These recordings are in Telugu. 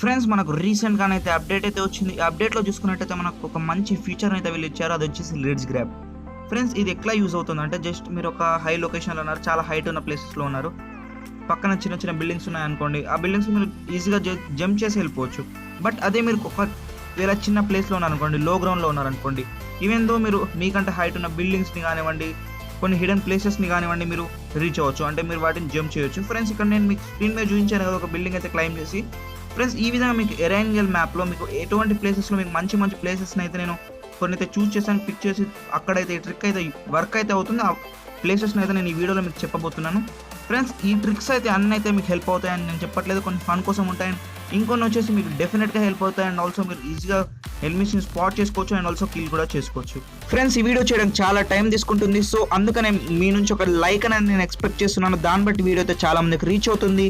ఫ్రెండ్స్ మనకు రీసెంట్‌గానే అయితే అప్డేట్ అయితే వచ్చింది. ఈ అప్డేట్‌లో చూసుకున్నట్టయితే మనకు ఒక మంచి ఫీచర్ అయితే వీళ్ళు ఇచ్చారు. అదొచ్చేసి లెట్స్ గ్రాబ్. ఫ్రెండ్స్ ఇది ఎట్లా యూజ్ అవుతుందంటే జస్ట్ మీరు ఒక హై లొకేషన్‌లో ఉన్నారు. చాలా హైట్ ఉన్న ప్లేసెస్‌లో ఉన్నారు. పక్కన చిన్న చిన్న బిల్డింగ్స్ ఉన్నాయనుకోండి. ఆ బిల్డింగ్స్ మీరు ఈజీగా జంప్ చేసి వెళ్ళిపోవచ్చు. బట్ అదే మీరు ఒకవేళ చిన్న ప్లేస్‌లో ఉన్నారనుకోండి, లో గ్రౌండ్‌లో ఉన్నారనుకోండి. ఈవెన్ దో మీరు మీకంటే హైట్ ఉన్న బిల్డింగ్స్‌ని కానివ్వండి, కొన్ని హిడెన్ ప్లేసెస్‌ని కానివ్వండి మీరు రీచ్ అవ్వచ్చు. అంటే మీరు వాటిని జంప్ చేయొచ్చు. ఫ్రెండ్స్ ఇక్కడ నేను మీకు స్క్రీన్ మీద చూపించాను కదా ఒక బిల్డింగ్ అయితే క్లైంబ్ చేసి. ఫ్రెండ్స్ ఈ విధంగా మీకు ఎరాంగల్ మ్యాప్‌లో మీకు ఎటువంటి ప్లేసెస్‌లో మీకు మంచి మంచి ప్లేసెస్‌ని అయితే నేను కొన్నైతే చూస్ చేశాను. పిక్ చేసి అక్కడైతే ఈ ట్రిక్ అయితే వర్క్ అయితే అవుతుంది. ఆ ప్లేసెస్‌ని అయితే నేను ఈ వీడియోలో మీకు చెప్పబోతున్నాను. ఫ్రెండ్స్ ఈ ట్రిక్స్ అయితే అన్నీ అయితే మీకు హెల్ప్ అవుతాయని నేను చెప్పట్లేదు. కొన్ని ఫన్ కోసం ఉంటాయి. ఇంకొన్ని వచ్చేసి మీకు డెఫినెట్‌గా హెల్ప్ అవుతాయి. అండ్ ఆల్సో మీరు ఈజీగా ఎనిమీస్‌ని స్పాట్ చేసుకోవచ్చు. అండ్ ఆల్సో కిల్ కూడా చేసుకోవచ్చు. ఫ్రెండ్స్ ఈ వీడియో చేయడానికి చాలా టైం తీసుకుంటుంది. సో అందుకనే మీ నుంచి ఒక లైక్ అనేది నేను ఎక్స్పెక్ట్ చేస్తున్నాను. దాన్ని బట్టి వీడియో అయితే చాలా మందికి రీచ్ అవుతుంది.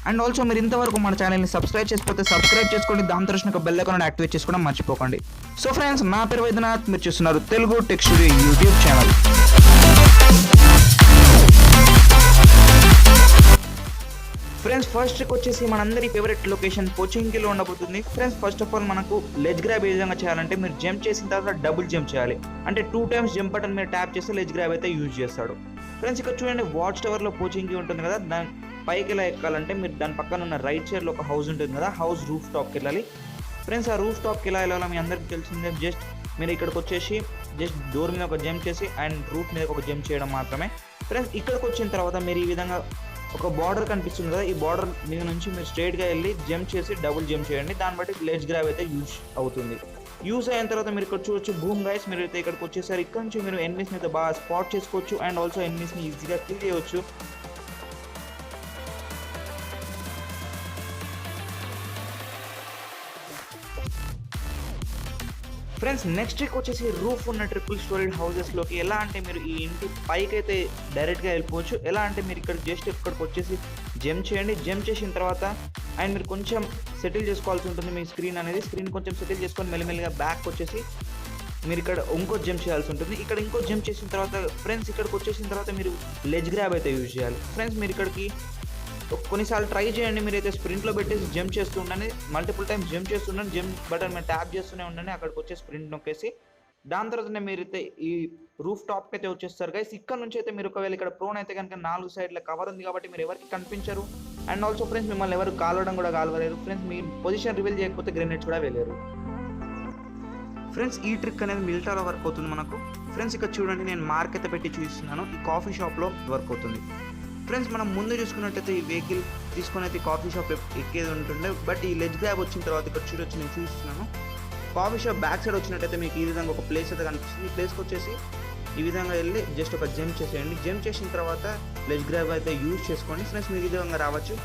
అండ్ ఆల్సో మీరు ఇంతవరకు మన ఛానల్ని సబ్స్క్రైబ్ చేసుకోతే సబ్స్క్రైబ్ చేసుకోండి. దాని తరచున ఒక బెల్ ఐకాన్ యాక్టివేట్ చేసుకోవడం మర్చిపోకండి. సో ఫ్రెండ్స్ నా పేరు వైద్యనాథ్, మీరు చూస్తున్నారు Telugu tech studio YouTube channel. Friends first వచ్చేసి మనందరి ఫేవరెట్ లొకేషన్ పోచింకిలో ఉండబోతుంది. ఫ్రెండ్స్ ఫస్ట్ ఆఫ్ ఆల్ మనకు లెజ్ గ్రాబ్ ఏ విధంగా చేయాలంటే మీరు జంప్ చేసిన తర్వాత డబుల్ జంప్ చేయాలి. అంటే 2 times జంప్ బటన్ మీరు ట్యాప్ చేస్తే లెజ్ గ్రాబ్ అయితే యూజ్ చేస్తాడు. ఫ్రెండ్స్ ఇక్కడ చూడండి వాచ్ టవర్లో పోచింకి ఉంటుంది కదా, దాని పైకి ఎలా ఎక్కాలంటే మీరు దాని పక్కన ఉన్న రైట్ సైడ్లో ఒక హౌస్ ఉంటుంది కదా, హౌస్ రూఫ్ టాప్కి వెళ్ళాలి. ఫ్రెండ్స్ ఆ రూఫ్ టాప్కి ఎలా వెళ్ళాలో మీ అందరికీ తెలిసిందే. జస్ట్ మీరు ఇక్కడికి వచ్చేసి జస్ట్ డోర్ మీద ఒక జంప్ చేసి అండ్ రూఫ్ మీద ఒక జంప్ చేయడం మాత్రమే. ఫ్రెండ్స్ ఇక్కడికి వచ్చిన తర్వాత మీరు ఈ విధంగా ఒక బార్డర్ కనిపిస్తుంది కదా, ఈ బార్డర్ మీద నుంచి మీరు స్ట్రైట్గా వెళ్ళి జంప్ చేసి డబుల్ జంప్ చేయండి. దాన్ని బట్టి లెడ్జ్ గ్రాబ్ అయితే యూజ్ అవుతుంది. యూజ్ అయిన తర్వాత మీరు ఇక్కడ చూడొచ్చు బూమ్ గైస్, మీరు అయితే ఇక్కడికి వచ్చేసారు. ఇక్కడ నుంచి మీరు ఎనిమీస్ని అయితే బాగా స్పాట్ చేసుకోవచ్చు. అండ్ ఆల్సో ఎనిమీస్ని ఈజీగా కిల్ చేయవచ్చు. ఫ్రెండ్స్ నెక్స్ట్ ట్రిక్ వచ్చేసి రూఫ్ ఉన్న ట్రిపుల్ స్టోరీడ్ హౌసెస్లోకి ఎలా అంటే మీరు ఈ ఇంటి పైకి అయితే డైరెక్ట్గా వెళ్ళిపోవచ్చు. ఎలా అంటే మీరు ఇక్కడ జస్ట్ ఇక్కడికి వచ్చేసి జంప్ చేయండి. జంప్ చేసిన తర్వాత అండ్ మీరు కొంచెం సెటిల్ చేసుకోవాల్సి ఉంటుంది. మీ స్క్రీన్ కొంచెం సెటిల్ చేసుకొని మెల్లిమెల్లిగా బ్యాక్ వచ్చేసి మీరు ఇక్కడ ఇంకో జంప్ చేయాల్సి ఉంటుంది. ఇక్కడ ఇంకో జంప్ చేసిన తర్వాత ఫ్రెండ్స్ ఇక్కడికి వచ్చేసిన తర్వాత మీరు లెజ్ గ్రాబ్ అయితే యూజ్ చేయాలి. ఫ్రెండ్స్ మీరు ఇక్కడికి కొన్నిసార్లు ట్రై చేయండి. మీరైతే స్ప్రింట్లో పెట్టేసి జంప్ చేస్తూ ఉండండి. మల్టిపుల్ టైమ్స్ జంప్ చేస్తుండండి. జంప్ బటన్ మీరు ట్యాప్ చేస్తూనే ఉండండి. అక్కడికి వచ్చే స్ప్రింట్ నొక్కేసి దాని తర్వాతనే మీరైతే ఈ రూఫ్ టాప్కి అయితే వచ్చేస్తారు గైస్. ఇక్కడ నుంచి అయితే మీరు ఒకవేళ ఇక్కడ ప్రోన్ అయితే కనుక 4 సైడ్ల కవర్ ఉంది కాబట్టి మీరు ఎవరికి కనిపించరు. అండ్ ఆల్సో ఫ్రెండ్స్ మిమ్మల్ని ఎవరు కాలవడం కూడా కాలవలేరు. ఫ్రెండ్స్ మీ పొజిషన్ రివీల్ చేయకపోతే గ్రెనేడ్స్ కూడా వెళ్ళారు. ఫ్రెండ్స్ ఈ ట్రిక్ అనేది మిలిటరీలో వర్క్ అవుతుంది మనకు. ఫ్రెండ్స్ ఇక్కడ చూడండి నేను మార్క్ అయితే పెట్టి చూపిస్తున్నాను. ఈ కాఫీ షాప్లో వర్క్ అవుతుంది. ఫ్రెండ్స్ మనం ముందు చూసుకున్నట్టయితే ఈ వెహికల్ తీసుకొని అయితే కాఫీ షాప్ ఎక్కేది ఉంటుండే. బట్ ఈ లెజ్ గ్రాబ్ వచ్చిన తర్వాత ఇక్కడ చూడొచ్చు నేను చూపిస్తున్నాను. కాఫీ షాప్ బ్యాక్ సైడ్ వచ్చినట్టయితే మీకు ఈ విధంగా ఒక ప్లేస్ అయితే కనిపిస్తుంది. ఈ ప్లేస్కి వచ్చేసి ఈ విధంగా వెళ్ళి జస్ట్ ఒక జంప్ చేసేయండి. జంప్ చేసిన తర్వాత లెజ్ గ్రాబ్ అయితే యూజ్ చేసుకోండి. ఫ్రెండ్స్ మీరు ఈ విధంగా రావచ్చు.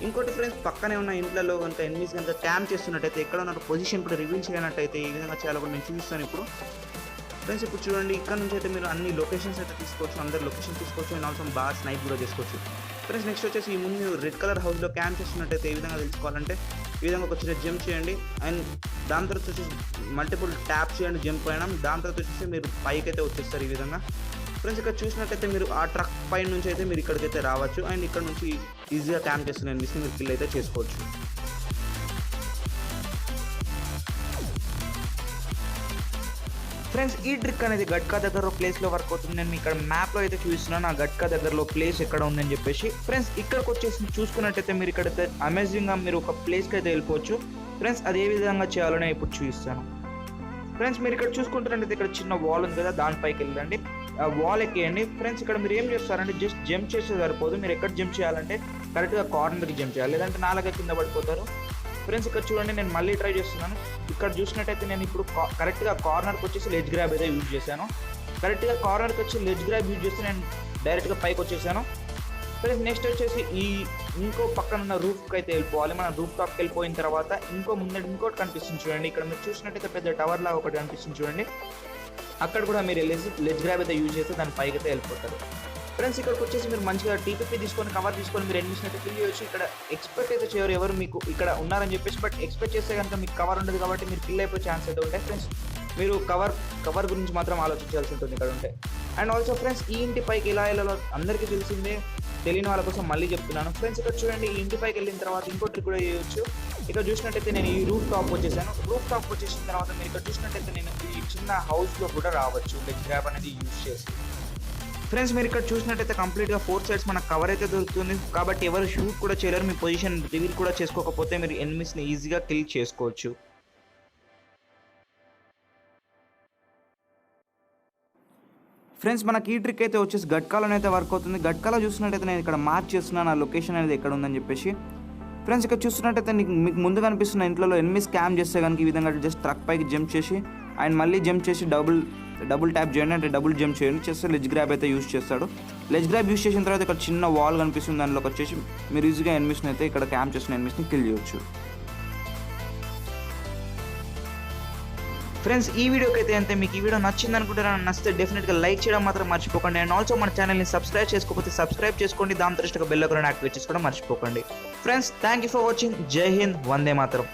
ఇంకోటి ఫ్రెండ్స్ పక్కనే ఉన్న ఇంట్లో కనుక ఎనిమీస్ కనుక క్యాంప్ చేస్తున్నట్టయితే ఎక్కడ ఉన్న పొజిషన్ కూడా రివీల్ చేయనట్టయితే ఈ విధంగా చాలా కూడా నేను చూపిస్తాను ఇప్పుడు. ఫ్రెండ్స్ ఇప్పుడు చూడండి ఇక్కడ నుంచి అయితే మీరు అన్ని లొకేషన్స్ అయితే తీసుకోవచ్చు. అందరు లొకేషన్ తీసుకోవచ్చు. అండ్ ఆల్సో బాగా స్నైప్ కూడా చేసుకోవచ్చు. ఫ్రెండ్స్ నెక్స్ట్ వచ్చేసి ఈ ముందు రెడ్ కలర్ హౌస్లో క్యాంప్ చేస్తున్నట్టయితే ఏ విధంగా తెలుసుకోవాలంటే ఈ విధంగా ఒక చిన్న జంప్ చేయండి. అండ్ దాని తర్వాత వచ్చేసి మల్టిపుల్ ట్యాప్ చేయండి జంప్ పైన. దాని తర్వాత వచ్చేసి మీరు పైకి అయితే వచ్చేస్తారు ఈ విధంగా. ఫ్రెండ్స్ ఇక్కడ చూసినట్టయితే మీరు ఆ ట్రక్ పైన నుంచి అయితే మీరు ఇక్కడికైతే రావచ్చు. అండ్ ఇక్కడ నుంచి ఈజీగా క్యాంప్ చేస్తున్న ఎనిమీస్ని మీరు కిల్ అయితే చేసుకోవచ్చు. ఫ్రెండ్స్ ఈ ట్రిక్ అనేది గట్కా దగ్గర ప్లేస్లో వర్క్ అవుతుంది. నేను ఇక్కడ మ్యాప్లో అయితే చూపిస్తున్నాను ఆ గట్కా దగ్గరలో ప్లేస్ ఎక్కడ ఉందని చెప్పేసి. ఫ్రెండ్స్ ఇక్కడికి వచ్చేసి చూసుకున్నట్టయితే మీరు ఇక్కడైతే అమేజింగ్గా మీరు ఒక ప్లేస్కి అయితే వెళ్ళిపోవచ్చు. ఫ్రెండ్స్ అది ఏ విధంగా చేయాలో నేను ఇప్పుడు చూపిస్తాను. ఫ్రెండ్స్ మీరు ఇక్కడ చూసుకుంటున్నట్టయితే ఇక్కడ చిన్న వాల్ ఉంది కదా, దానిపైకి వెళ్ళండి. ఆ వాల్ ఎక్కేయండి. ఫ్రెండ్స్ ఇక్కడ మీరు ఏం చేస్తారంటే జస్ట్ జంప్ చేస్తే సరిపోదు. మీరు ఎక్కడ జంప్ చేయాలంటే కరెక్ట్గా కార్నర్కి జంప్ చేయాలి, లేదంటే నాలుగా కింద పడిపోతారు. ఫ్రెండ్స్ ఇక్కడ చూడండి నేను మళ్ళీ ట్రై చేస్తున్నాను. ఇక్కడ చూసినట్టయితే నేను ఇప్పుడు కరెక్ట్గా కార్నర్కి వచ్చేసి లెజ్ గ్రాబ్ అయితే యూజ్ చేశాను. కరెక్ట్గా కార్నర్కి వచ్చి లెజ్ గ్రాబ్ యూజ్ చేస్తే నేను డైరెక్ట్గా పైకి వచ్చేసాను. ఫ్రెండ్స్ నెక్స్ట్ వచ్చేసి ఈ ఇంకో పక్కన ఉన్న రూఫ్కి అయితే వెళ్ళిపోవాలి. మనం రూఫ్ టాప్కి వెళ్ళిపోయిన తర్వాత ఇంకోటి కనిపిస్తుంది చూడండి. ఇక్కడ మీరు చూసినట్టయితే పెద్ద టవర్ లాగా ఒకటి కనిపిస్తుంది చూడండి. అక్కడ కూడా మీరు వెళ్ళేసి లెజ్ గ్రాబ్ అయితే యూజ్ చేస్తే దాని పైకి అయితే వెళ్ళిపోతారు. ఫ్రెండ్స్ ఇక్కడికి వచ్చేసి మీరు మంచిగా టీపీపీ తీసుకొని కవర్ తీసుకొని మీరు ఎనిమిషన్ అయితే కిల్ చేయొచ్చు. ఇక్కడ ఎక్స్పెక్ట్ అయితే చేయరు ఎవరు మీకు ఇక్కడ ఉన్నారని చెప్పేసి. బట్ ఎక్స్పెక్ట్ చేస్తే కనుక మీకు కవర్ ఉండదు కాబట్టి మీరు కిల్ అయిపోయే ఛాన్స్ అయితే ఉంటాయి. ఫ్రెండ్స్ మీరు కవర్ గురించి మాత్రం ఆలోచించాల్సి ఉంటుంది ఇక్కడ ఉంటే. అండ్ ఆల్సో ఫ్రెండ్స్ ఈ ఇంటి పైకి ఎలా వెళ్ళాలో అందరికీ తెలిసిందే. తెలియని వాళ్ళ కోసం మళ్ళీ చెప్తున్నాను ఫ్రెండ్స్. ఇక్కడ చూడండి, ఈ ఇంటి పైకి వెళ్ళిన తర్వాత ఇంకో ట్రిక్ కూడా చేయొచ్చు. ఇక్కడ చూసినట్టయితే నేను ఈ రూఫ్ టాప్ వచ్చేసాను. రూఫ్ టాప్ వచ్చేసిన తర్వాత మీరు ఇక్కడ చూసినట్టయితే నేను ఈ చిన్న హౌస్లో కూడా రావచ్చు లెగ్ గ్రాబ్ అనేది యూజ్ చేసి. ఫ్రెండ్స్ మీరు ఇక్కడ చూసినట్టయితే కంప్లీట్గా 4 సైడ్స్ మనకు కవర్ అయితే దొరుకుతుంది, కాబట్టి ఎవరు షూట్ కూడా చేయలేరు. మీ పొజిషన్ రివీల్ కూడా చేసుకోకపోతే మీరు ఎనిమీస్ని ఈజీగా కిల్ చేసుకోవచ్చు. ఫ్రెండ్స్ మనకి ఈ ట్రిక్ అయితే వచ్చేసి గట్కాలోనే అయితే వర్క్ అవుతుంది. గట్కాలో చూసినట్టయితే నేను ఇక్కడ మార్క్ చేస్తున్నాను ఆ లొకేషన్ అనేది ఎక్కడ ఉందని చెప్పేసి. ఫ్రెండ్స్ ఇక్కడ చూస్తున్నట్టయితే మీకు ముందు కనిపిస్తున్న ఇంట్లో ఎనిమిది స్కామ్ చేస్తే కనుక ఈ విధంగా జస్ట్ ట్రక్ పైకి జంప్ చేసి అండ్ మళ్ళీ జంప్ చేసి డబుల్ ట్యాప్ చేయండి, అంటే డబుల్ జంప్ చేయండి. చేస్తే లెజ్ గ్రాబ్ అయితే యూజ్ చేస్తాడు. లెజ్ గ్రాబ్ యూజ్ చేసిన తర్వాత ఇక్కడ చిన్న వాల్ కనిపిస్తుంది, దానిలోకి వచ్చేసి మీరు ఈజీగా ఎనిమిస్ని అయితే ఇక్కడ క్యాంప్ చేసిన ఎనిమిస్ని కిల్ చేయొచ్చు. ఫ్రెండ్స్ ఈ వీడియోకి అయితే అంతే. మీకు ఈ వీడియో నచ్చింది అనుకుంటారా? నచ్చితే డెఫినెట్గా లైక్ చేయడం మాత్రం మర్చిపోకండి. అండ్ ఆల్సో మన ఛానల్ని సబ్స్క్రైబ్ చేసుకోకపోతే సబ్స్క్రైబ్ చేసుకోండి, దాని తర్వాత బెల్ ఐకాన్ యాక్టివేట్ చేసుకోవడం మర్చిపోకండి. Friends thank you for watching. జై హింద్, వందే మాతరం.